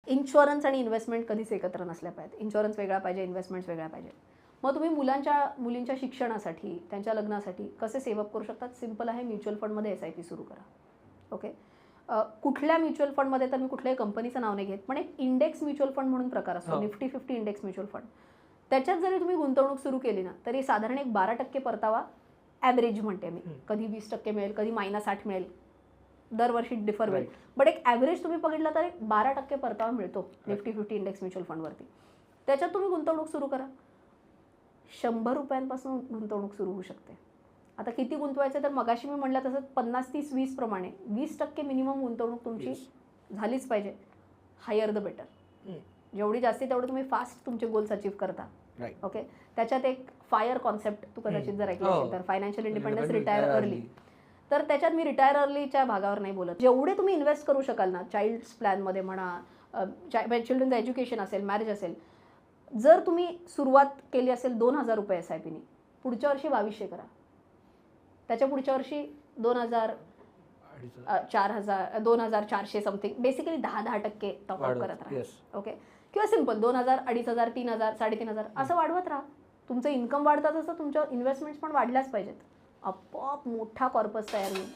Insurance आणि investment कधीच एकत्र नसल्या पाहिजेत. इन्शुरन्स वेगळा पाहिजे, इन्व्हेस्टमेंट्स वेगळ्या पाहिजे. मग तुम्ही मुलींच्या शिक्षणासाठी, त्यांच्या लग्नासाठी कसे सेव्ह अप करू शकतात? सिंपल आहे, म्युच्युअल फंडमध्ये SIP सुरू करा. ओके. कुठल्या म्युच्युअल फंडमध्ये तर मी कुठल्याही कंपनीचं नाव नाही घेत, पण एक इंडेक्स म्युच्युअल फंड म्हणून प्रकार असतो, निफ्टी 50 इंडेक्स म्युच्युअल फंड. त्याच्यात जरी तुम्ही गुंतवणूक सुरू केली ना, तरी साधारण एक 12% परतावा ॲव्हरेज म्हणते मी. कधी 20% मिळेल, कधी -60 मिळेल, दरवर्षी डिफर होईल. बट एक ॲव्हरेज तुम्ही बघितलं तर एक 12% परतावा मिळतो निफ्टी 50 इंडेक्स म्युच्युअल फंडवरती. त्याच्यात तुम्ही गुंतवणूक सुरू करा. 100 रुपयांपासून गुंतवणूक सुरू होऊ शकते. आता किती गुंतवायचं तर मगाशी मी म्हटलं तसं 50-30-20 प्रमाणे 20% मिनिमम गुंतवणूक तुमची झालीच पाहिजे. Higher the better. जेवढी जास्ती तेवढं तुम्ही फास्ट तुमचे गोल्स अचीव्ह करता. ओके. त्याच्यात एक फायर कॉन्सेप्ट तू कदाचित जर ऐकलं असेल तर, फायनान्शियल इंडिपेंडन्स, रिटायर अर्ली. तर त्याच्यात मी रिटायर अर्लीच्या भागावर नाही बोलत. जेवढे तुम्ही इन्व्हेस्ट करू शकाल ना, चाइल्ड्स प्लॅनमध्ये म्हणा, चिल्ड्रन्स एज्युकेशन असेल, मॅरेज असेल, जर तुम्ही सुरुवात केली असेल 2,000 रुपये SIPनी, पुढच्या वर्षी 2,200 करा. त्याच्या पुढच्या वर्षी 2,000, 4,000, 2,400 समथिंग, बेसिकली 10% टॉपअप करत राहा. ओके. किंवा सिंपल 2,000, 2,500, 3,000, 3,500 असं वाढवत राहा. तुमचं इन्कम वाढतं तसं तुमच्या इन्व्हेस्टमेंट्स पण वाढल्याच पाहिजेत. आपोआप मोठा कॉर्पस तयार होईल.